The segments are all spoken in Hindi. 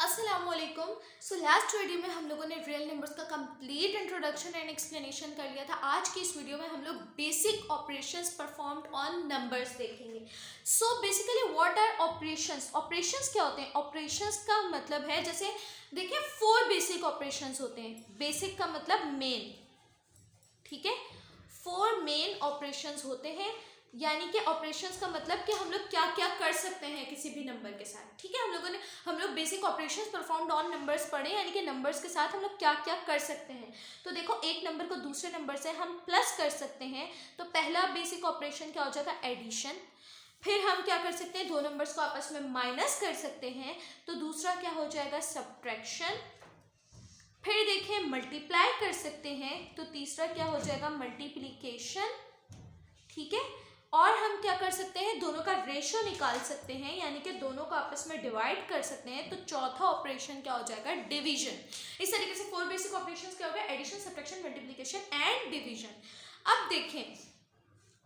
अस्सलामुअलैकुम। सो लास्ट वीडियो में हम लोगों ने रियल नंबर्स का कंप्लीट इंट्रोडक्शन एंड एक्सप्लेनेशन कर लिया था। आज की इस वीडियो में हम लोग basic operations performed on numbers देखेंगे। So basically what are operations? Operations क्या होते हैं? ऑपरेशंस का मतलब है, जैसे देखिए 4 बेसिक ऑपरेशंस होते हैं। बेसिक का मतलब मेन, ठीक है। 4 मेन ऑपरेशंस होते हैं, यानी कि ऑपरेशंस का मतलब कि हम लोग क्या क्या कर सकते हैं किसी भी नंबर के साथ, ठीक है। हम लोग basic operations performed on numbers पढ़े, यानी कि नंबर्स के साथ हम लोग क्या क्या कर सकते हैं। तो देखो, एक नंबर को दूसरे नंबर से हम प्लस कर सकते हैं, तो पहला बेसिक ऑपरेशन क्या हो जाएगा? एडिशन। फिर हम क्या कर सकते हैं? दो नंबर्स को आपस में माइनस कर सकते हैं, तो दूसरा क्या हो जाएगा? सब्ट्रैक्शन। फिर देखें, मल्टीप्लाई कर सकते हैं, तो तीसरा क्या हो जाएगा? मल्टीप्लिकेशन, ठीक है। और हम क्या कर सकते हैं? दोनों का रेशियो निकाल सकते हैं, यानी कि दोनों को आपस में डिवाइड कर सकते हैं, तो चौथा ऑपरेशन क्या हो जाएगा? डिवीजन। इस तरीके से 4 बेसिक ऑपरेशंस क्या हो गया? Addition, subtraction, multiplication and division. अब देखें,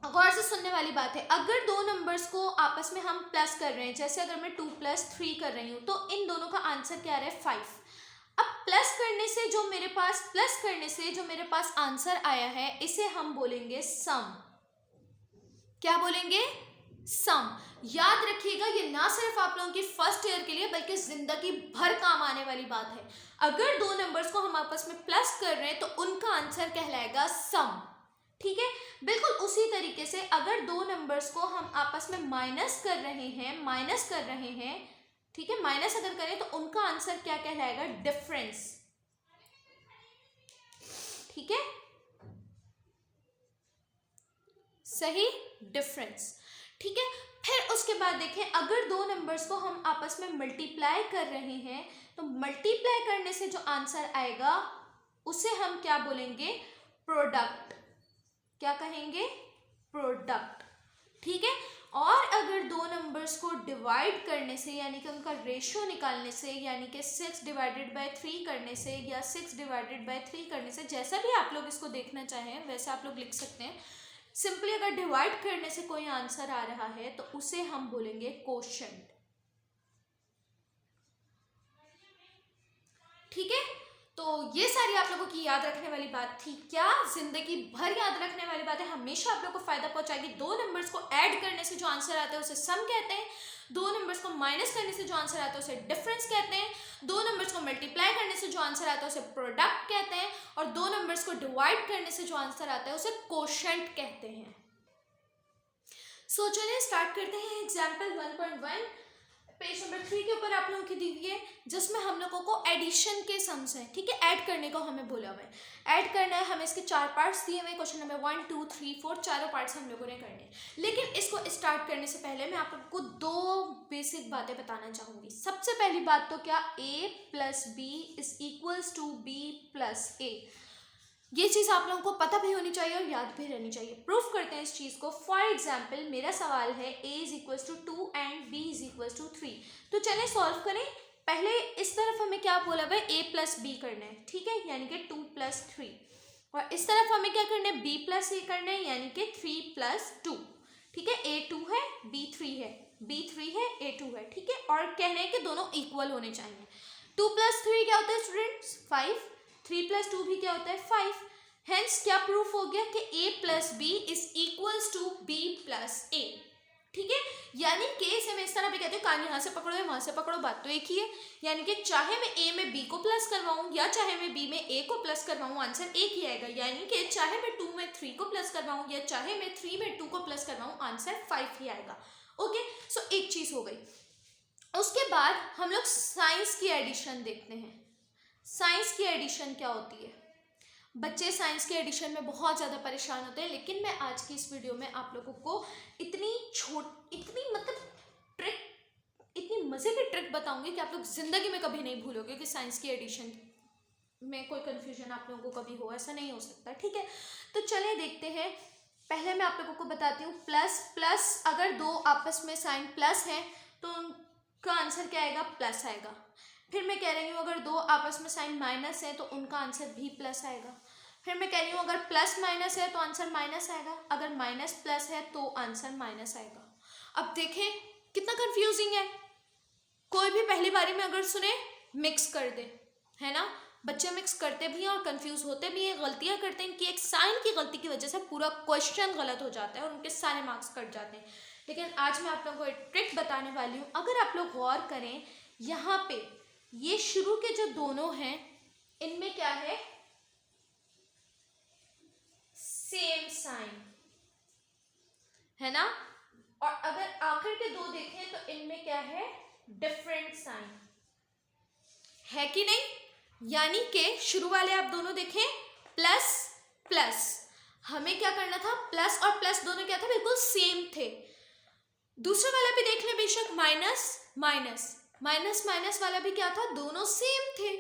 गौर से सुनने वाली बात है, अगर दो नंबर्स को आपस में हम प्लस कर रहे हैं, जैसे अगर मैं 2 + 3 कर रही हूँ, तो इन दोनों का आंसर क्या आ रहा है? 5। अब प्लस करने से जो मेरे पास आंसर आया है, इसे हम बोलेंगे सम। क्या बोलेंगे? सम। याद रखिएगा, ये ना सिर्फ आप लोगों की फर्स्ट ईयर के लिए बल्कि जिंदगी भर काम आने वाली बात है। अगर दो नंबर्स को हम आपस में प्लस कर रहे हैं, तो उनका आंसर कहलाएगा सम, ठीक है। बिल्कुल उसी तरीके से अगर दो नंबर्स को हम आपस में माइनस कर रहे हैं, ठीक है, माइनस अगर करें तो उनका आंसर क्या कहलाएगा? डिफरेंस, ठीक है, सही, डिफरेंस, ठीक है। फिर उसके बाद देखें, अगर दो नंबर्स को हम आपस में मल्टीप्लाई कर रहे हैं, तो मल्टीप्लाई करने से जो आंसर आएगा उसे हम क्या बोलेंगे? प्रोडक्ट। क्या कहेंगे? प्रोडक्ट, ठीक है। और अगर दो नंबर्स को डिवाइड करने से, यानी कि उनका रेशियो निकालने से, यानी कि 6/3 करने से या 6/3 करने से, जैसा भी आप लोग इसको देखना चाहें वैसे आप लोग लिख सकते हैं। सिंपली अगर डिवाइड करने से कोई आंसर आ रहा है, तो उसे हम बोलेंगे कोशेंट, ठीक है। तो ये सारी आप लोगों की याद रखने वाली बात थी, क्या जिंदगी भर याद रखने वाली बात है, हमेशा आप लोगों को फायदा पहुंचाएगी। दो नंबर्स को ऐड करने से जो आंसर आता है उसे सम कहते हैं, दो नंबर्स को माइनस करने से जो आंसर आता है उसे डिफरेंस कहते हैं, दो नंबर्स को मल्टीप्लाई करने से जो आंसर आता है उसे प्रोडक्ट कहते हैं, और दो नंबर्स को डिवाइड करने से जो आंसर आता है उसे कोशेंट कहते हैं। सो चलिए स्टार्ट करते हैं। एग्जाम्पल 1.1 पेज नंबर 3 के ऊपर आप लोगों की दी हुई है, जिसमें हम लोगों को एडिशन के सम्स है, ठीक है। ऐड करने को हमें बोला हुआ है, ऐड करना है हमें। इसके 4 पार्ट्स दिए हुए हैं। क्वेश्चन नंबर 1, 2, 3, 4 चारों पार्ट्स हम लोगों ने करने हैं। लेकिन इसको स्टार्ट करने से पहले मैं आप लोगों को 2 बेसिक बातें बताना चाहूंगी। सबसे पहली बात तो क्या, a + b = b + a, ये चीज़ आप लोगों को पता भी होनी चाहिए और याद भी रहनी चाहिए। प्रूफ करते हैं इस चीज़ को। फॉर एग्जाम्पल, मेरा सवाल है a = 2 एंड b = 3, तो चलें सॉल्व करें। पहले इस तरफ हमें क्या बोला हुआ है? a + b करना है, ठीक है, यानी कि 2 + 3, और इस तरफ हमें क्या करना है? b + a करना है, यानी कि 3 + 2, ठीक है। a 2 है, b 3 है, a 2 है, ठीक है। और कहना है कि दोनों इक्वल होने चाहिए। 2 + 3 क्या होता है स्टूडेंट्स? 5। 3 + 2 भी क्या होता है? 5। हेंस क्या प्रूफ हो गया कि a + b = b + a, ठीक है। यानी कि इसे मैं इस तरह भी कहती हूँ, कान यहाँ से पकड़ो या वहाँ से पकड़ो, बात तो एक ही है। यानी कि चाहे मैं a में b को प्लस करवाऊँ या चाहे मैं b में a को प्लस करवाऊँ, आंसर एक ही आएगा। यानी कि चाहे मैं 2 में 3 को प्लस करवाऊँ या चाहे मैं 3 में 2 को प्लस करवाऊँ, आंसर 5 ही आएगा। ओके, सो एक चीज़ हो गई। उसके बाद हम लोग साइंस की एडिशन देखते हैं। साइंस की एडिशन क्या होती है? बच्चे साइंस के एडिशन में बहुत ज़्यादा परेशान होते हैं, लेकिन मैं आज की इस वीडियो में आप लोगों को इतनी मतलब ट्रिक, इतनी मज़े की ट्रिक बताऊंगी कि आप लोग ज़िंदगी में कभी नहीं भूलोगे कि साइंस की एडिशन में कोई कन्फ्यूजन आप लोगों को कभी हो, ऐसा नहीं हो सकता, ठीक है। तो चलिए देखते हैं। पहले मैं आप लोगों को बताती हूँ, प्लस प्लस अगर दो आपस में साइन प्लस है तो उनका आंसर क्या आएगा? प्लस आएगा। फिर मैं कह रही हूँ अगर दो आपस में साइन माइनस है तो उनका आंसर भी प्लस आएगा। फिर मैं कह रही हूँ अगर प्लस माइनस है तो आंसर माइनस आएगा, अगर माइनस प्लस है तो आंसर माइनस आएगा। अब देखें कितना कंफ्यूजिंग है। कोई भी पहली बारी में अगर सुने मिक्स कर दे, है ना। बच्चे मिक्स करते भी हैं और कंफ्यूज होते भी हैं, गलतियां करते हैं कि एक साइन की गलती की वजह से पूरा क्वेश्चन गलत हो जाता है और उनके सारे मार्क्स कट जाते हैं। लेकिन आज मैं आप लोगों को एक ट्रिक बताने वाली हूँ। अगर आप लोग गौर करें, यहाँ पे ये शुरू के जो दोनों हैं इनमें क्या है, सेम साइन, है ना। और अगर आखिर के दो देखें तो इनमें क्या है, डिफरेंट साइन, है कि नहीं। यानी कि शुरू वाले आप दोनों देखें, प्लस प्लस, हमें क्या करना था, प्लस और प्लस दोनों क्या था, बिल्कुल सेम थे। दूसरा वाला भी देख ले बेशक, माइनस माइनस, माइनस माइनस वाला भी क्या था, दोनों सेम थे।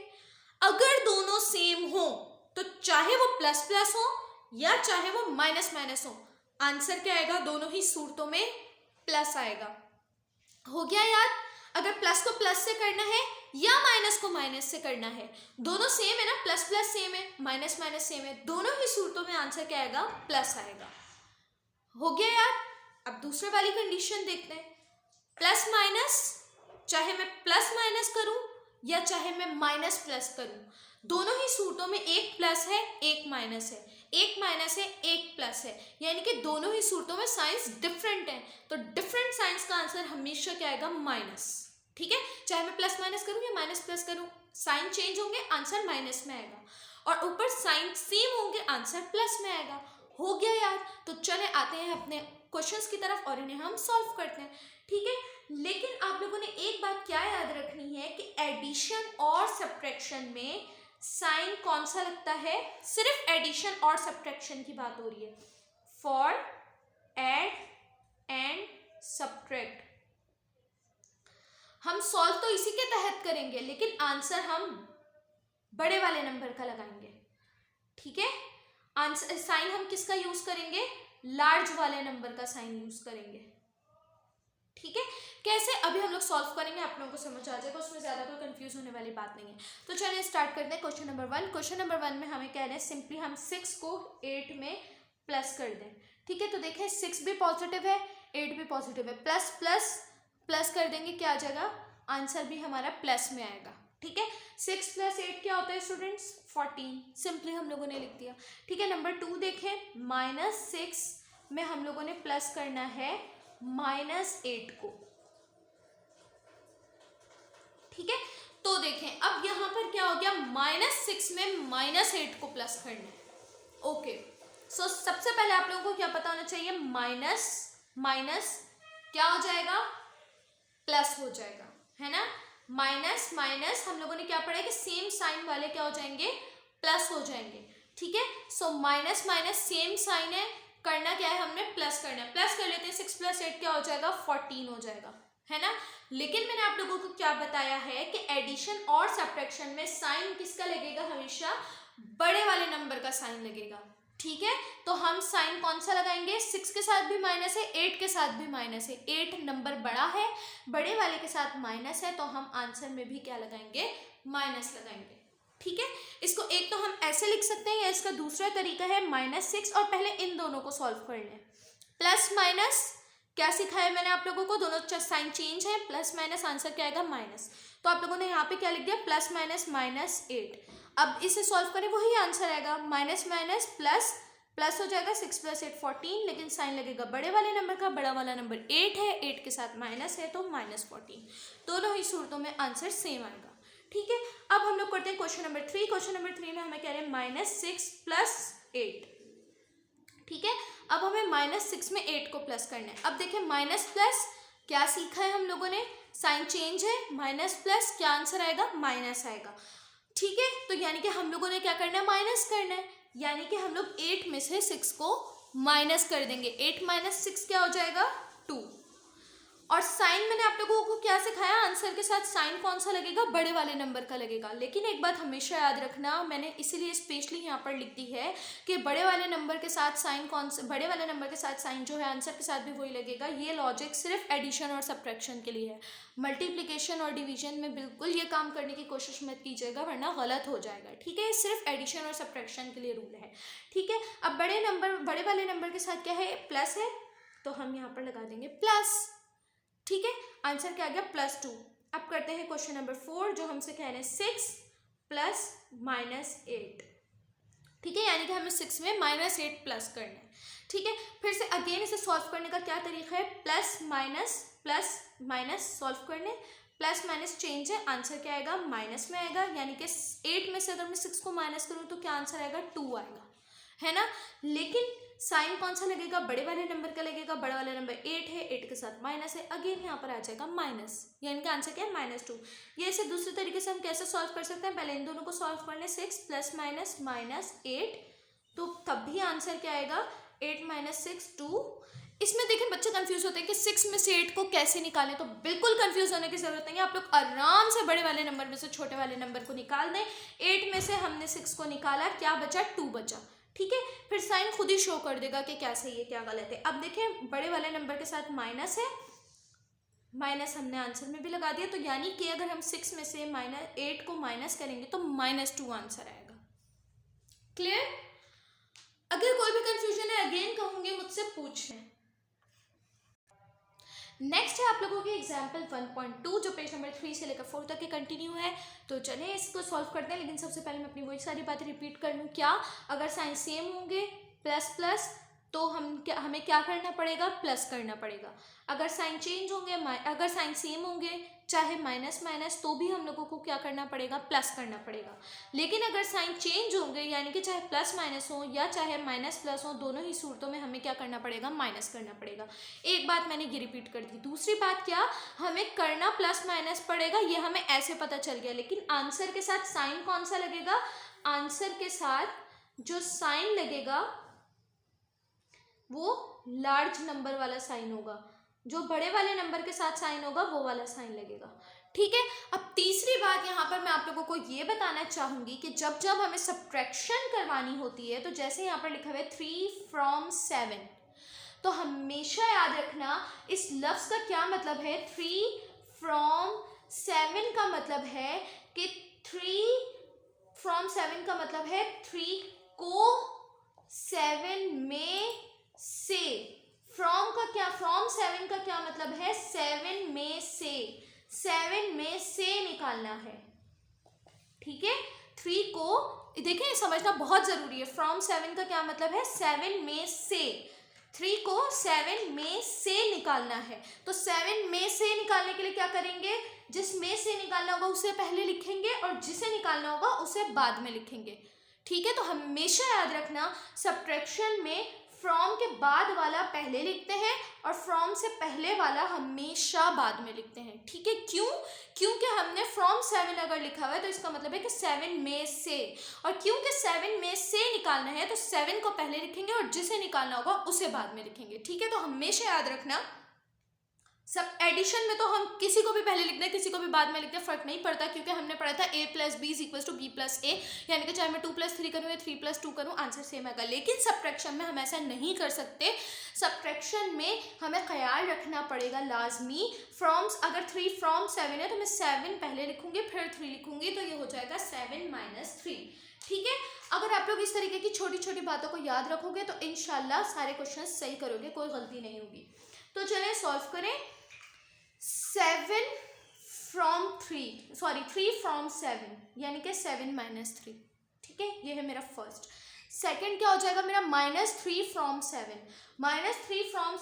अगर दोनों सेम हो तो चाहे वो प्लस प्लस हो या चाहे वो माइनस माइनस हो, आंसर क्या आएगा, दोनों ही सूरतों में प्लस आएगा। हो गया याद। अगर प्लस को प्लस से करना है या माइनस को माइनस से करना है, दोनों सेम है ना, प्लस प्लस सेम है, माइनस माइनस सेम है, दोनों ही सूरतों में आंसर क्या आएगा, प्लस आएगा। हो गया याद। अब दूसरे वाली कंडीशन देखते हैं, प्लस माइनस, चाहे मैं प्लस माइनस करूं या चाहे मैं माइनस प्लस करूं, दोनों ही सूरतों में एक प्लस है एक माइनस है, एक माइनस है एक प्लस है, यानी कि दोनों ही सूरतों में साइंस डिफरेंट है। तो डिफरेंट साइंस का आंसर हमेशा क्या आएगा, माइनस। ठीक है, चाहे मैं प्लस माइनस करूं या माइनस प्लस करूं, साइन चेंज होंगे, आंसर माइनस में आएगा, और ऊपर साइन सेम होंगे, आंसर प्लस में आएगा। हो गया यार। तो चले आते हैं अपने क्वेश्चंस की तरफ और इन्हें हम सॉल्व करते हैं। ठीक है, लेकिन आप लोगों ने एक बात क्या याद रखनी है कि एडिशन और सब्ट्रैक्शन में साइन कौन सा लगता है, सिर्फ एडिशन और सब्ट्रैक्शन की बात हो रही है। फॉर एड एंड सब्ट्रैक्ट हम सॉल्व तो इसी के तहत करेंगे, लेकिन आंसर हम बड़े वाले नंबर का लगाएंगे। ठीक है, आंसर साइन हम किसका यूज करेंगे, लार्ज वाले नंबर का साइन यूज करेंगे। ठीक है, कैसे अभी हम लोग सॉल्व करेंगे, आप लोगों को समझ आ जाएगा, उसमें ज्यादा कोई कंफ्यूज होने वाली बात नहीं है। तो चलिए स्टार्ट करते हैं क्वेश्चन नंबर 1। क्वेश्चन नंबर 1 में हमें कह रहे हैं सिंपली हम 6 को 8 में प्लस कर दें। ठीक है, तो देखें 6 भी पॉजिटिव है 8 भी पॉजिटिव है, प्लस प्लस प्लस कर देंगे, क्या आ जाएगा, आंसर भी हमारा प्लस में आएगा। ठीक है, 6 + 8 क्या होता है स्टूडेंट्स, 14, सिंपली हम लोगों ने लिख दिया। ठीक है, नंबर 2 देखें, -6 में हम लोगों ने प्लस करना है -8 को। ठीक है, तो देखें अब यहां पर क्या हो गया, -6 में -8 को प्लस करना है। ओके, सो सबसे पहले आप लोगों को क्या पता होना चाहिए, माइनस माइनस क्या हो जाएगा, प्लस हो जाएगा, है ना। माइनस माइनस हम लोगों ने क्या पढ़ा है कि सेम साइन वाले क्या हो जाएंगे, प्लस हो जाएंगे। ठीक है, so minus minus same sign है, करना क्या है, हमने प्लस करना है, प्लस कर लेते हैं, 6 + 8 क्या हो जाएगा, 14 हो जाएगा, है ना। लेकिन मैंने आप लोगों को क्या बताया है कि एडिशन और सब्ट्रैक्शन में साइन किसका लगेगा, हमेशा बड़े वाले नंबर का साइन लगेगा। ठीक है, तो हम साइन कौन सा लगाएंगे, 6 के साथ भी माइनस है 8 के साथ भी माइनस है, 8 नंबर बड़ा है, बड़े वाले के साथ माइनस है, तो हम आंसर में भी क्या लगाएंगे, माइनस लगाएंगे। ठीक है, इसको एक तो हम ऐसे लिख सकते हैं या इसका दूसरा तरीका है -6, और पहले इन दोनों को सॉल्व कर लें। प्लस माइनस क्या सिखाया मैंने आप लोगों को, दोनों साइन चेंज है, प्लस माइनस आंसर क्या आएगा, माइनस। तो आप लोगों ने यहाँ पे क्या लिख दिया, प्लस माइनस -8। अब इसे सॉल्व करें वही आंसर आएगा, माइनस माइनस प्लस प्लस हो जाएगा, 6 + 8 14, लेकिन साइन लगेगा बड़े वाले नंबर का, बड़ा वाला नंबर 8 है, 8 के साथ माइनस है तो -14, दोनों ही सूरतों में आंसर सेम आएगा। ठीक है, अब हम लोग करते हैं क्वेश्चन नंबर 3। क्वेश्चन नंबर 3 में हमें कह रहे हैं -6 + 8। ठीक है, अब हमें -6 में 8 को प्लस करना है। अब देखिए माइनस प्लस क्या सीखा है हम लोगों ने, साइन चेंज है, माइनस प्लस क्या आंसर आएगा, माइनस आएगा। ठीक है, तो यानी कि हम लोगों ने क्या करना है, माइनस करना है, यानी कि हम लोग 8 में से 6 को माइनस कर देंगे, 8 - 6 क्या हो जाएगा, 2। और साइन मैंने आप लोगों को क्या सिखाया, आंसर के साथ साइन कौन सा लगेगा, बड़े वाले नंबर का लगेगा। लेकिन एक बात हमेशा याद रखना, मैंने इसीलिए स्पेशली यहाँ पर लिख दी है कि बड़े वाले नंबर के साथ साइन कौन सा, बड़े वाले नंबर के साथ साइन जो है आंसर के साथ भी वही लगेगा। ये लॉजिक सिर्फ एडिशन और सब्ट्रैक्शन के लिए है, मल्टीप्लिकेशन और डिवीजन में बिल्कुल ये काम करने की कोशिश मत कीजिएगा, वरना गलत हो जाएगा। ठीक है, सिर्फ एडिशन और सब्ट्रैक्शन के लिए रूल है। ठीक है, अब बड़े वाले नंबर के साथ क्या है, प्लस है, तो हम यहाँ पर लगा देंगे प्लस। ठीक है, आंसर क्या आ गया, +2। अब करते हैं क्वेश्चन नंबर 4 जो हमसे कह रहे हैं 6 प्लस माइनस 8। ठीक है, यानी कि हमें 6 में माइनस 8 प्लस करना है। ठीक है, फिर से अगेन इसे सॉल्व करने का क्या तरीका है, प्लस माइनस सॉल्व करने, प्लस माइनस चेंज है, आंसर क्या आएगा, माइनस में आएगा। यानी कि 8 में से अगर मैं 6 को माइनस करूँ तो क्या आंसर आएगा, 2 आएगा, है ना। लेकिन साइन कौन सा लगेगा, बड़े वाले नंबर का लगेगा, बड़ा वाला नंबर 8 है, 8 के साथ माइनस है, अगेन यहाँ पर आ जाएगा माइनस, यानी कि आंसर क्या है, -2। ये इसे दूसरे तरीके से हम कैसे सॉल्व कर सकते हैं, पहले इन दोनों को सॉल्व कर लें, 6 प्लस माइनस -8, तो तब भी आंसर क्या आएगा, 8 - 6 2। इसमें देखिए बच्चे कंफ्यूज होते हैं कि 6 में से 8 को कैसे निकालें, तो बिल्कुल कंफ्यूज होने की जरूरत नहीं है। आप लोग आराम से बड़े वाले नंबर में से छोटे वाले नंबर को निकाल दें। 8 में से हमने 6 को निकाला, क्या बचा, 2 बचा। ठीक है, फिर साइन खुद ही शो कर देगा कि क्या सही है क्या गलत है। अब देखें बड़े वाले नंबर के साथ माइनस है, माइनस हमने आंसर में भी लगा दिया, तो यानी कि अगर हम 6 में से -8 को माइनस करेंगे तो -2 आंसर आएगा। क्लियर। अगर कोई भी कंफ्यूजन है अगेन कहूंगी मुझसे पूछें। नेक्स्ट है आप लोगों की एग्जाम्पल 1.2 जो पेज नंबर 3 से लेकर 4 तक के कंटिन्यू है। तो चलिए इसको सॉल्व करते हैं, लेकिन सबसे पहले मैं अपनी वही सारी बातें रिपीट कर लूँ। क्या, अगर साइन सेम होंगे प्लस प्लस तो हमें क्या करना पड़ेगा, प्लस करना पड़ेगा। अगर साइन चेंज होंगे, अगर साइन सेम होंगे चाहे माइनस माइनस, तो भी हम लोगों को क्या करना पड़ेगा, प्लस करना पड़ेगा। लेकिन अगर साइन चेंज होंगे, यानी कि चाहे प्लस माइनस हो या चाहे माइनस प्लस हो, दोनों ही सूरतों में हमें क्या करना पड़ेगा, माइनस करना पड़ेगा। एक बात मैंने ये रिपीट कर दी। दूसरी बात क्या, हमें करना प्लस माइनस पड़ेगा, ये हमें ऐसे पता चल गया, लेकिन आंसर के साथ साइन कौन सा लगेगा, आंसर के साथ जो साइन लगेगा वो लार्ज नंबर वाला साइन होगा, जो बड़े वाले नंबर के साथ साइन होगा वो वाला साइन लगेगा। ठीक है। अब तीसरी बात यहाँ पर मैं आप लोगों को ये बताना चाहूंगी कि जब जब हमें सब्ट्रैक्शन करवानी होती है, तो जैसे यहाँ पर लिखा हुआ है 3 from 7, तो हमेशा याद रखना इस लफ्ज का क्या मतलब है। 3 from 7 का मतलब है कि 3 from 7 का मतलब है 3 को 7 में से। फ्रॉम का क्या, फ्रॉम 7 का क्या मतलब है, 7 में से, 7 में से निकालना है। ठीक है, 3 को देखें समझना बहुत जरूरी है। फ्रॉम 7 का क्या मतलब है, 7 में से, 3 को 7 में से निकालना है। तो 7 में से निकालने के लिए क्या करेंगे, जिस में से निकालना होगा उसे पहले लिखेंगे और जिसे निकालना होगा उसे बाद में लिखेंगे। ठीक है, तो हमेशा याद रखना सब्ट्रैक्शन में फ्रॉम के बाद वाला पहले लिखते हैं और फ्रॉम से पहले वाला हमेशा बाद में लिखते हैं। ठीक है, क्यों, क्योंकि हमने फ्रॉम 7 अगर लिखा हुआ है तो इसका मतलब है कि 7 में से, और क्योंकि 7 में से निकालना है तो 7 को पहले लिखेंगे और जिसे निकालना होगा उसे बाद में लिखेंगे। ठीक है, तो हमेशा याद रखना सब एडिशन में तो हम किसी को भी पहले लिखते हैं किसी को भी बाद में लिखते हैं, फर्क नहीं पड़ता, क्योंकि हमने पढ़ा था a + b = b + a, यानी कि चाहे मैं 2 + 3 करूँ या 3 + 2 करूँ आंसर सेम आएगा। लेकिन सब्ट्रैक्शन में हम ऐसा नहीं कर सकते। सब्ट्रैक्शन में हमें ख्याल रखना पड़ेगा लाजमी, फ्रॉम्स अगर 3 from 7 है तो मैं 7 पहले लिखूंगी फिर 3 लिखूंगी, तो ये हो जाएगा 7 - 3। ठीक है, अगर आप लोग इस तरीके की छोटी छोटी बातों को याद रखोगे तो इंशाल्लाह सारे क्वेश्चन सही करोगे, कोई गलती नहीं होगी। तो चलें सॉल्व करें। 3 from 7 यानी कि 7 - 3। ठीक है, ये है मेरा फर्स्ट। सेकंड क्या हो जाएगा मेरा, -3 from 7। -3 from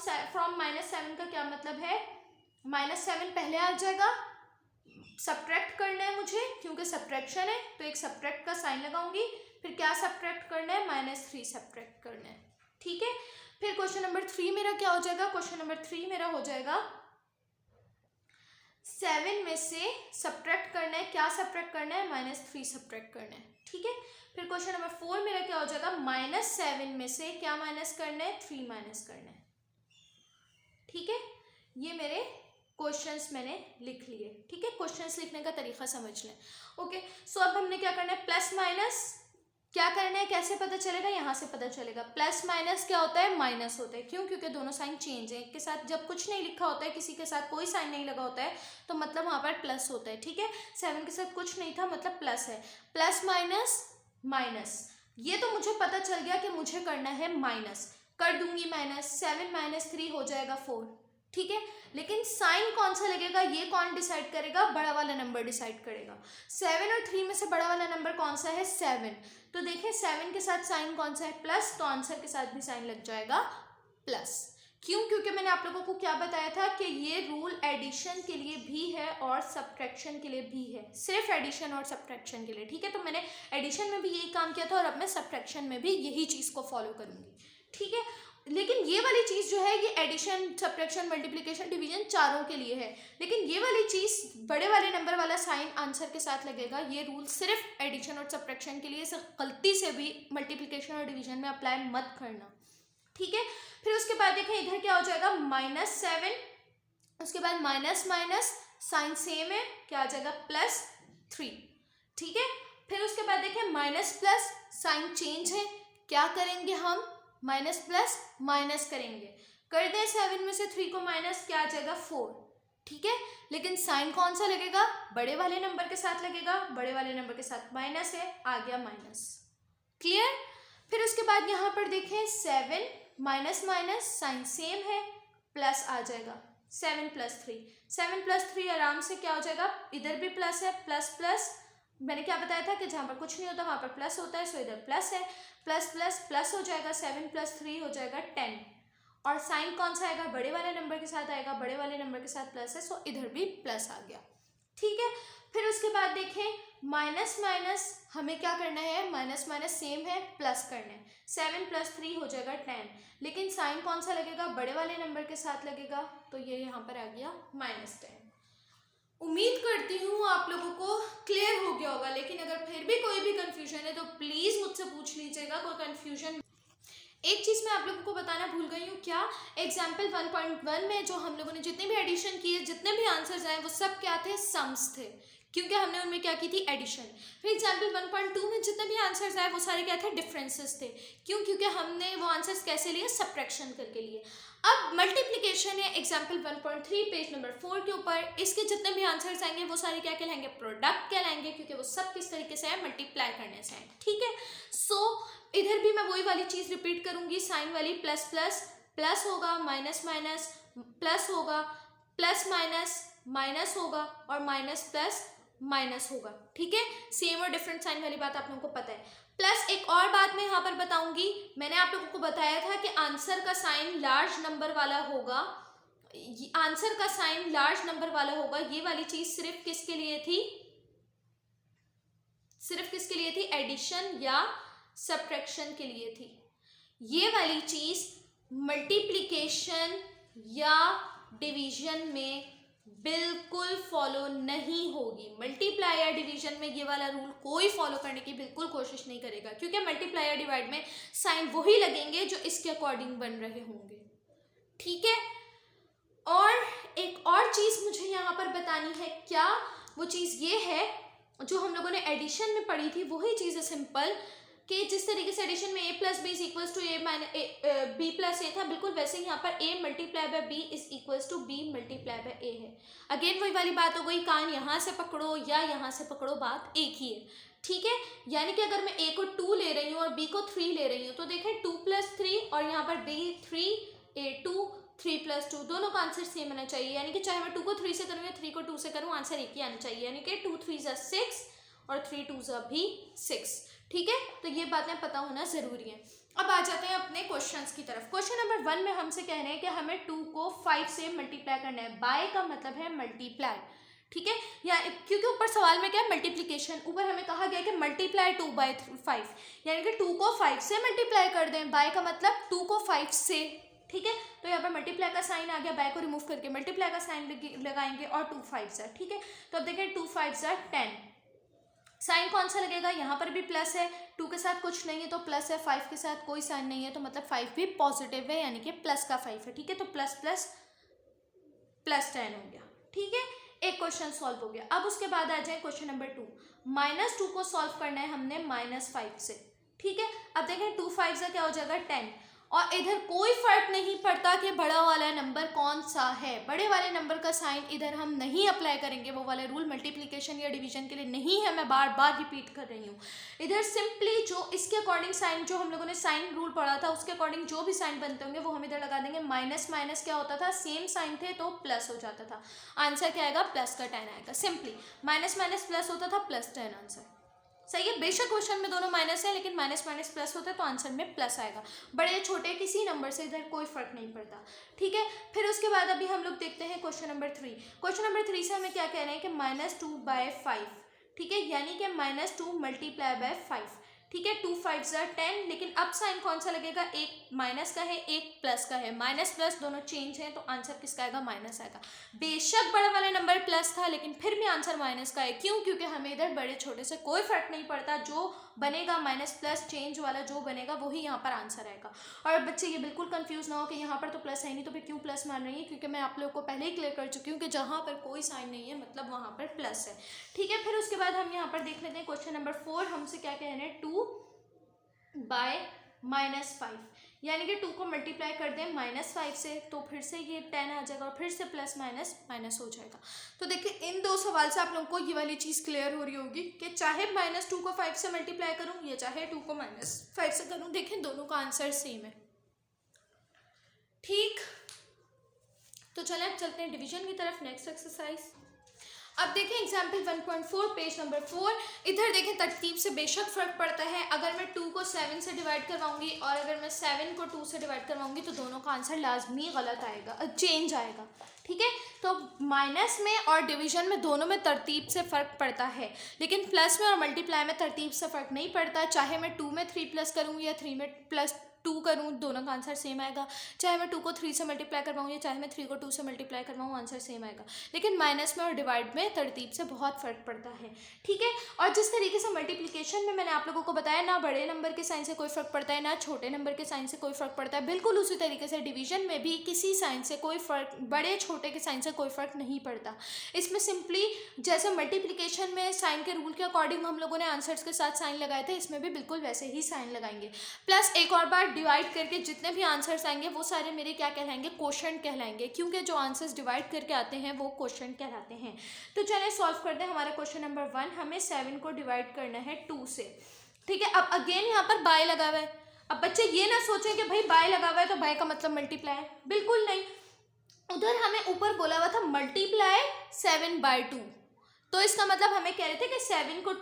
-7 का क्या मतलब है, -7 पहले आ जाएगा, सब्ट्रैक्ट करना है मुझे क्योंकि सब्ट्रैक्शन है तो एक सब्ट्रैक्ट का साइन लगाऊंगी, फिर क्या सब्ट्रैक्ट करना है, -3 सब्ट्रैक्ट करना है। ठीक है, फिर क्वेश्चन नंबर 3 मेरा क्या हो जाएगा, क्वेश्चन नंबर 3 मेरा हो जाएगा 7 में से सब्ट्रैक्ट करना है, क्या सब्ट्रैक्ट करना है, -3 सब्ट्रैक्ट करना है। ठीक है, फिर क्वेश्चन नंबर 4 मेरा क्या हो जाएगा, -7 में से क्या माइनस करना है, 3 माइनस करना है। ठीक है, ये मेरे क्वेश्चंस मैंने लिख लिए। ठीक है, क्वेश्चंस लिखने का तरीका समझ लें। ओके, सो अब हमने क्या करना है, प्लस माइनस क्या करना है, कैसे पता चलेगा, यहाँ से पता चलेगा। प्लस माइनस क्या होता है, माइनस होता है। क्यों, क्योंकि दोनों साइन चेंज है। एक के साथ जब कुछ नहीं लिखा होता है, किसी के साथ कोई साइन नहीं लगा होता है, तो मतलब वहाँ पर प्लस होता है। ठीक है, 7 के साथ कुछ नहीं था मतलब प्लस है। प्लस माइनस माइनस, ये तो मुझे पता चल गया कि मुझे करना है माइनस, कर दूंगी माइनस। 7 - 3 हो जाएगा 4। ठीक है। लेकिन साइन कौन सा लगेगा ये कौन डिसाइड करेगा, बड़ा वाला नंबर डिसाइड करेगा। 7 और 3 में से बड़ा वाला नंबर कौन सा है, 7। तो देखिए 7 के साथ साइन कौन सा है, प्लस, तो आंसर के साथ भी साइन लग जाएगा प्लस। क्यों, क्योंकि मैंने आप लोगों को क्या बताया था कि ये रूल एडिशन के लिए भी है और सब्ट्रैक्शन के लिए भी है, सिर्फ एडिशन और सब्ट्रैक्शन के लिए, ठीक है। तो मैंने एडिशन में भी यही काम किया था और अब मैं सब्ट्रैक्शन में भी यही चीज़ को फॉलो करूंगी, ठीक है। लेकिन ये वाली चीज़ जो है ये एडिशन, सब्ट्रैक्शन, मल्टीप्लिकेशन, डिवीजन चारों के लिए है, लेकिन ये वाली चीज़ बड़े वाले नंबर वाला साइन आंसर के साथ लगेगा, ये रूल सिर्फ एडिशन और सब्ट्रैक्शन के लिए, गलती से भी मल्टीप्लिकेशन और डिवीजन में अप्लाई मत करना, ठीक है। फिर उसके बाद देखें इधर क्या हो जाएगा, -7, उसके बाद माइनस माइनस साइन सेम है, क्या आ जाएगा +3, ठीक है। फिर उसके बाद देखें माइनस प्लस साइन चेंज है, क्या करेंगे हम, माइनस प्लस माइनस करेंगे, कर दें 7 में से 3 को माइनस, क्या आ जाएगा 4, ठीक है। लेकिन साइन कौन सा लगेगा, बड़े वाले नंबर के साथ लगेगा, बड़े वाले नंबर के साथ माइनस है, आ गया माइनस, क्लियर। फिर उसके बाद यहाँ पर देखें 7 माइनस माइनस साइन सेम है, प्लस आ जाएगा 7 + 3, 7 + 3 आराम से क्या हो जाएगा, इधर भी प्लस है, प्लस प्लस, मैंने क्या बताया था कि जहाँ पर कुछ नहीं होता वहाँ पर प्लस होता है, सो इधर प्लस है, प्लस प्लस प्लस हो जाएगा, 7 + 3 हो जाएगा 10, और साइन कौन सा आएगा, बड़े वाले नंबर के साथ आएगा, बड़े वाले नंबर के साथ प्लस है, सो इधर भी प्लस आ गया, ठीक है। फिर उसके बाद देखें माइनस माइनस हमें क्या करना है, माइनस माइनस सेम है, प्लस करना है, 7 + 3 हो जाएगा 10, लेकिन साइन कौन सा लगेगा, बड़े वाले नंबर के साथ लगेगा, तो ये यहाँ पर आ गया -10। उम्मीद करती हूँ आप लोगों को क्लियर हो गया होगा, लेकिन अगर फिर भी कोई भी कंफ्यूजन है तो प्लीज़ मुझसे पूछ लीजिएगा, कोई कंफ्यूजन। एक चीज़ मैं आप लोगों को बताना भूल गई हूँ, क्या, एग्जाम्पल 1.1 में जो हम लोगों ने जितने भी एडिशन किए, जितने भी आंसर्स आए वो सब क्या थे, सम्स थे, क्योंकि हमने उनमें क्या की थी, एडिशन। फिर एग्जाम्पल 1.2 में जितने भी आंसर्स आए वो सारे क्या थे, डिफरेंसेस थे, क्यों, क्योंकि हमने वो आंसर्स कैसे लिए, सब्ट्रैक्शन करके लिए। अब मल्टीप्लिकेशन है एग्जाम्पल 1.3 पेज नंबर 4 के ऊपर, इसके जितने भी आंसर्स आएंगे वो सारे क्या कहलाएंगे, प्रोडक्ट कहलाएंगे, क्योंकि वो सब किस तरीके से है, मल्टीप्लाई करने से है, ठीक है। सो इधर भी मैं वही वाली चीज़ रिपीट करूंगी, साइन वाली, प्लस प्लस प्लस होगा, माइनस माइनस प्लस होगा, प्लस माइनस माइनस होगा, और माइनस प्लस माइनस होगा, ठीक है। सेम और डिफरेंट साइन वाली बात आप लोगों को पता है। प्लस एक और बात मैं यहाँ पर बताऊंगी, मैंने आप लोगों को बताया था कि आंसर का साइन लार्ज नंबर वाला होगा, आंसर का साइन लार्ज नंबर वाला होगा, ये वाली चीज सिर्फ किसके लिए थी, सिर्फ किसके लिए थी, एडिशन या सब्ट्रैक्शन के लिए थी। ये वाली चीज मल्टीप्लिकेशन या डिवीजन में बिल्कुल फॉलो नहीं होगी, मल्टीप्लाई या डिवीजन में ये वाला रूल कोई फॉलो करने की बिल्कुल कोशिश नहीं करेगा, क्योंकि मल्टीप्लाई या डिवाइड में साइन वही लगेंगे जो इसके अकॉर्डिंग बन रहे होंगे, ठीक है। और एक और चीज मुझे यहाँ पर बतानी है, क्या, वो चीज ये है जो हम लोगों ने एडिशन में पढ़ी थी, वही चीज है सिंपल, कि जिस तरीके से एडिशन में a + b = a - b + a था, बिल्कुल वैसे ही यहाँ पर a × b = b × a है। अगेन वही वाली बात हो गई, कान यहाँ से पकड़ो या यहाँ से पकड़ो, बात एक ही है, ठीक है। यानी कि अगर मैं a को 2 ले रही हूँ और b को 3 ले रही हूँ, तो देखें 2 + 3 और यहाँ पर b 3, a 2, 3 + 2, दोनों का आंसर सेम आना चाहिए, यानी कि चाहे मैं 2 को 3 से करूँ या 3 को 2 से करूँ, आंसर एक ही आना चाहिए, यानी कि 2 × 3 = 6 और 3 × 2 = भी 6, ठीक है। तो ये बातें पता होना जरूरी है। अब आ जाते हैं अपने क्वेश्चंस की तरफ। क्वेश्चन नंबर 1 में हमसे कह रहे हैं कि हमें 2 को 5 से मल्टीप्लाई करना है, बाय का मतलब है मल्टीप्लाई, ठीक है, या क्योंकि ऊपर सवाल में क्या है, मल्टीप्लिकेशन, ऊपर हमें कहा गया कि मल्टीप्लाई 2/5, यानी कि 2 को 5 से मल्टीप्लाई कर दें, बाय का मतलब 2 को 5 से, ठीक है। तो यहाँ पर मल्टीप्लाई का साइन आ गया, बाय को रिमूव करके मल्टीप्लाई का साइन लगाएंगे, और 2 5 है, ठीक है। तो अब देखें 2 5 = 10, साइन कौन सा लगेगा, यहाँ पर भी प्लस है, 2 के साथ कुछ नहीं है तो प्लस है, 5 के साथ कोई साइन नहीं है तो मतलब 5 भी पॉजिटिव है, यानी कि प्लस का 5 है, ठीक है। तो प्लस प्लस प्लस 10 हो गया, ठीक है। एक क्वेश्चन सॉल्व हो गया। अब उसके बाद आ जाए क्वेश्चन नंबर 2, -2 को सॉल्व करना है हमने -5 से, ठीक है। अब देखें 2 5 क्या हो जाएगा 10, और इधर कोई फर्क नहीं पड़ता कि बड़ा वाला नंबर कौन सा है। बड़े वाले नंबर का साइन इधर हम नहीं अप्लाई करेंगे, वो वाला रूल मल्टीप्लिकेशन या डिवीजन के लिए नहीं है, मैं बार बार रिपीट कर रही हूँ। इधर सिंपली जो इसके अकॉर्डिंग साइन, जो हम लोगों ने साइन रूल पढ़ा था उसके अकॉर्डिंग जो भी साइन बनते होंगे वो हम इधर लगा देंगे। माइनस माइनस क्या होता था, सेम साइन थे तो प्लस हो जाता था। आंसर क्या आएगा, प्लस का 10 आएगा। सिंपली माइनस माइनस प्लस होता था, प्लस 10 आंसर। सही है, बेशक क्वेश्चन में दोनों माइनस है लेकिन माइनस माइनस प्लस होता है तो आंसर में प्लस आएगा। बड़े छोटे किसी नंबर से इधर कोई फर्क नहीं पड़ता। ठीक है, फिर उसके बाद अभी हम लोग देखते हैं क्वेश्चन नंबर 3। क्वेश्चन नंबर 3 से हमें क्या कह रहे हैं कि -2/5। ठीक है, यानी कि -2 मल्टीप्लाई बाय 5। ठीक है, 2 5 10, लेकिन अब साइन कौन सा लगेगा, एक माइनस का है एक प्लस का है, माइनस प्लस दोनों चेंज है तो आंसर किसका आएगा, माइनस आएगा। बेशक बड़ा वाला नंबर प्लस था लेकिन फिर भी आंसर माइनस का है। क्यों, क्योंकि हमें इधर बड़े छोटे से कोई फर्क नहीं पड़ता, जो बनेगा माइनस प्लस चेंज वाला जो बनेगा वही यहाँ पर आंसर आएगा। और बच्चे ये बिल्कुल कंफ्यूज ना हो कि यहाँ पर तो प्लस है नहीं तो फिर क्यों प्लस मान रही है, क्योंकि मैं आप लोगों को पहले ही क्लियर कर चुकी हूँ कि जहाँ पर कोई साइन नहीं है मतलब वहाँ पर प्लस है। ठीक है, फिर उसके बाद हम यहाँ पर देख लेते हैं क्वेश्चन नंबर 4। हमसे क्या कह रहे हैं, 2/-5, यानी कि 2 को मल्टीप्लाई कर दें -5 से तो फिर से ये 10 आ जाएगा और फिर से प्लस माइनस माइनस हो जाएगा। तो देखिए इन दो सवाल से आप लोगों को ये वाली चीज़ क्लियर हो रही होगी कि चाहे -2 को 5 से मल्टीप्लाई करूँ या चाहे 2 को -5 से करूँ, देखें दोनों का आंसर सेम है। ठीक, तो चलें अब चलते हैं डिवीजन की तरफ, नेक्स्ट एक्सरसाइज। अब देखें एग्जाम्पल 1.4 पेज नंबर 4। इधर देखें तरतीब से बेशक फ़र्क पड़ता है। अगर मैं 2 को 7 से डिवाइड करवाऊंगी और अगर मैं 7 को 2 से डिवाइड करवाऊंगी तो दोनों का आंसर लाजमी गलत आएगा, चेंज आएगा। ठीक है, तो माइनस में और डिवीजन में दोनों में तरतीब से फ़र्क पड़ता है, लेकिन प्लस में और मल्टीप्लाई में तरतीब से फ़र्क नहीं पड़ता। चाहे मैं 2 में 3 प्लस करूँ या 3 में +2 करूँ, दोनों का आंसर सेम आएगा। चाहे मैं 2 को 3 से मल्टीप्लाई करवाऊँ या चाहे मैं 3 को 2 से मल्टीप्लाई करवाऊँ, आंसर सेम आएगा। लेकिन माइनस में और डिवाइड में तरतीब से बहुत फ़र्क पड़ता है। ठीक है, और जिस तरीके से मल्टीप्लिकेशन में मैंने आप लोगों को बताया ना बड़े नंबर के साइन से कोई फ़र्क पड़ता है ना छोटे नंबर के साइन से कोई फ़र्क पड़ता है, बिल्कुल उसी तरीके से डिवीजन में भी किसी साइन से कोई फ़र्क, बड़े छोटे के साइन से कोई फ़र्क नहीं पड़ता। इसमें सिंपली जैसे मल्टीप्लिकेशन में साइन के रूल के अकॉर्डिंग हम लोगों ने आंसर्स के साथ साइन लगाए थे, इसमें भी बिल्कुल वैसे ही साइन लगाएंगे। प्लस एक और बार डिवाइड करके जितने भी आंसर्स आएंगे वो सारे मेरे क्या कहलाएंगे, क्वोशंट कहलाएंगे, क्योंकि जो आंसर्स डिवाइड करके आते हैं वो क्वोशंट कहलाते हैं। तो चलें सॉल्व करते हैं हमारा क्वेश्चन नंबर 1। हमें 7 को डिवाइड करना है 2 से। ठीक है, अब अगेन यहाँ पर बाय लगा हुआ है। अब बच्चे ये ना सोचें कि भाई बाय लगा हुआ है तो बाय का मतलब मल्टीप्लाई है, बिल्कुल नहीं। उधर हमें ऊपर बोला हुआ था मल्टीप्लाई 7/2, तो इसका मतलब हमें कह रहे थे कि 7 को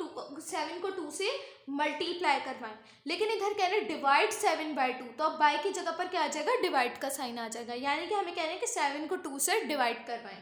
2 से मल्टीप्लाई करवाएं, लेकिन इधर कह रहे हैं डिवाइड 7/2, तो अब बाय की जगह पर क्या आ जाएगा, डिवाइड का साइन आ जाएगा, यानी कि हमें कह रहे हैं कि 7 को 2 से डिवाइड करवाएं।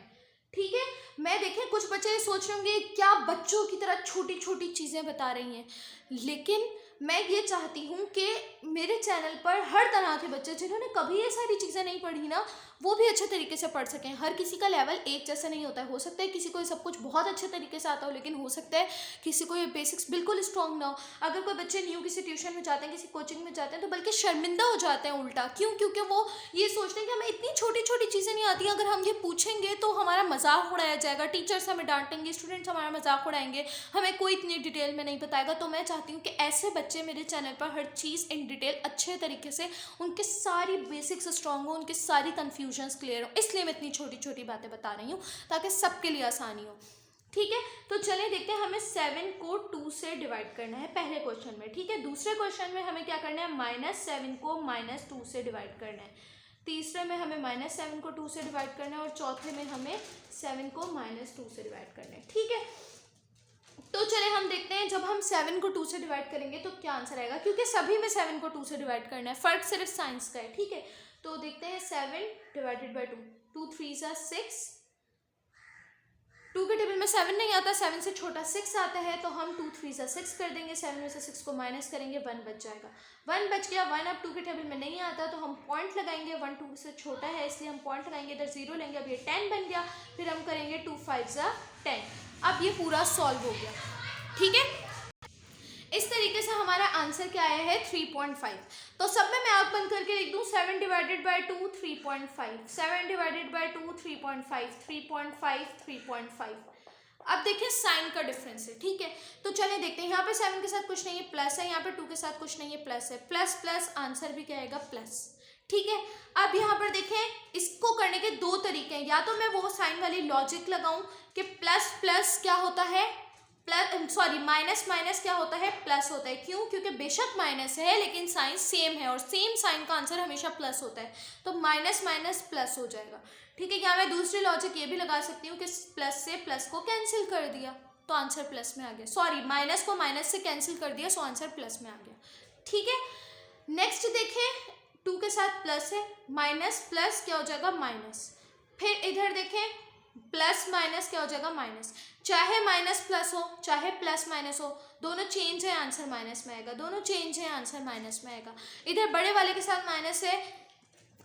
ठीक है, मैं देखें कुछ बच्चे सोच रहे होंगे क्या बच्चों की तरह छोटी छोटी चीज़ें बता रही हैं, लेकिन मैं ये चाहती हूँ कि मेरे चैनल पर हर तरह के बच्चे जिन्होंने कभी ये सारी चीज़ें नहीं पढ़ी ना, वो भी अच्छे तरीके से पढ़ सकें। हर किसी का लेवल एक जैसा नहीं होता है, हो सकता है किसी को ये सब कुछ बहुत अच्छे तरीके से आता हो, लेकिन हो सकता है किसी को ये बेसिक्स बिल्कुल स्ट्रॉन्ग ना हो। अगर कोई बच्चे न्यू किसी ट्यूशन में जाते हैं, किसी कोचिंग में जाते हैं, तो बल्कि शर्मिंदा हो जाते हैं उल्टा। क्यों, क्योंकि वो ये सोचते हैं कि हमें इतनी छोटी छोटी चीज़ें नहीं आती, अगर हम ये पूछेंगे तो हमारा मजाक उड़ाया जाएगा, टीचर्स हमें डांटेंगे, स्टूडेंट्स हमारा मजाक उड़ाएंगे, हमें कोई इतनी डिटेल में नहीं बताएगा। तो मैं चाहती हूँ कि ऐसे बच्चे मेरे चैनल पर हर चीज़ इन डिटेल अच्छे तरीके से, उनके सारी बेसिक्स स्ट्रॉन्ग हो, उनकी सारी कन्फ्यूजन्स क्लियर हो, इसलिए मैं इतनी छोटी छोटी बातें बता रही हूँ ताकि सबके लिए आसानी हो। ठीक है, तो चलिए देखते हैं हमें 7 को 2 से डिवाइड करना है पहले क्वेश्चन में। ठीक है, दूसरे क्वेश्चन में हमें क्या करना है, -7 को -2 से डिवाइड करना है। तीसरे में हमें -7 को 2 से डिवाइड करना है और चौथे में हमें 7 को -2 से डिवाइड करना है। ठीक है, तो चले हम देखते हैं जब हम 7 को 2 से डिवाइड करेंगे तो क्या आंसर आएगा, क्योंकि सभी में 7 को 2 से डिवाइड करना है, फर्क सिर्फ साइंस का है। ठीक है, तो देखते हैं 7 डिवाइडेड बाई 2, 2 3 6, 2 के टेबल में 7 नहीं आता, 7 से छोटा 6 आता है, तो हम 2 3 6 कर देंगे, 7 में से 6 को माइनस करेंगे, 1 बच जाएगा। 1 बच गया, 1 अब 2 के टेबल में नहीं आता तो हम पॉइंट लगाएंगे, 1 2 से छोटा है इसलिए हम पॉइंट लगाएंगे, इधर 0 लेंगे, अब ये 10 बन गया, फिर हम करेंगे 2 5 10। अब ये पूरा सॉल्व हो गया। ठीक है, इस तरीके से हमारा आंसर क्या आया है, 3.5। तो सब में मैं आँख बंद करके लिख दूँ, 7 डिवाइडेड बाई 2 3.5, 7 डिवाइडेड बाई 2 3.5, 3.5 3.5। अब देखिए साइन का डिफरेंस है। ठीक है, तो चलिए देखते हैं, यहाँ पे 7 के साथ कुछ नहीं है, प्लस है, यहाँ पे 2 के साथ कुछ नहीं है, प्लस है, प्लस प्लस आंसर भी क्या आएगा, प्लस। ठीक है। अब यहाँ पर देखें, इसको करने के दो तरीके हैं, या तो मैं वो साइन वाली लॉजिक लगाऊं कि प्लस प्लस क्या होता है, प्लस सॉरी माइनस माइनस क्या होता है, प्लस होता है। क्यों? क्योंकि बेशक माइनस है लेकिन साइन सेम है और सेम साइन का आंसर हमेशा प्लस होता है, तो माइनस माइनस प्लस हो जाएगा। ठीक है। या मैं दूसरी लॉजिक ये भी लगा सकती हूँ कि प्लस से प्लस को कैंसिल कर दिया तो आंसर प्लस में आ गया, सॉरी माइनस को माइनस से कैंसिल कर दिया सो आंसर प्लस में आ गया। ठीक है। नेक्स्ट देखें, 2 के साथ प्लस है, माइनस प्लस क्या हो जाएगा, माइनस। फिर इधर देखें, प्लस माइनस क्या हो जाएगा, माइनस। चाहे माइनस प्लस हो चाहे प्लस माइनस हो, दोनों चेंज है, आंसर माइनस में आएगा, दोनों चेंज है, आंसर माइनस में आएगा। इधर बड़े वाले के साथ माइनस है,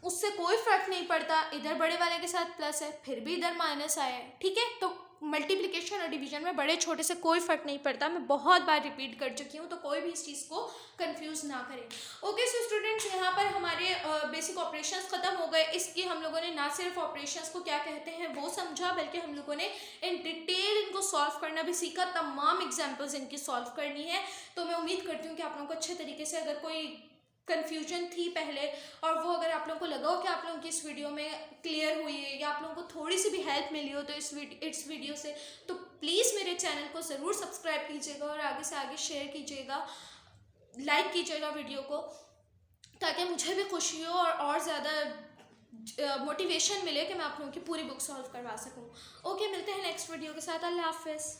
उससे कोई फर्क नहीं पड़ता, इधर बड़े वाले के साथ प्लस है फिर भी इधर माइनस आया है। ठीक है। तो मल्टीप्लिकेशन और डिवीजन में बड़े छोटे से कोई फर्क नहीं पड़ता, मैं बहुत बार रिपीट कर चुकी हूँ, तो कोई भी इस चीज़ को कंफ्यूज ना करें। ओके सो स्टूडेंट्स, यहाँ पर हमारे बेसिक ऑपरेशंस खत्म हो गए। इसकी हम लोगों ने ना सिर्फ ऑपरेशंस को क्या कहते हैं वो समझा, बल्कि हम लोगों ने इन डिटेल इनको सॉल्व करना भी सीखा, तमाम एग्जाम्पल्स इनकी सॉल्व करनी है। तो मैं उम्मीद करती हूँ कि आप लोगों को अच्छे तरीके से, अगर कोई कन्फ्यूजन थी पहले और वो अगर आप लोगों को लगा हो कि आप लोगों की इस वीडियो में क्लियर हुई है या आप लोगों को थोड़ी सी भी हेल्प मिली हो तो इस वीडियो से, तो प्लीज़ मेरे चैनल को ज़रूर सब्सक्राइब कीजिएगा और आगे से आगे शेयर कीजिएगा, लाइक कीजिएगा वीडियो को, ताकि मुझे भी खुशी हो और ज़्यादा मोटिवेशन मिले कि मैं आप लोगों की पूरी बुक सॉल्व करवा सकूँ। ओके, मिलते हैं नेक्स्ट वीडियो के साथ। अल्लाह हाफिज़।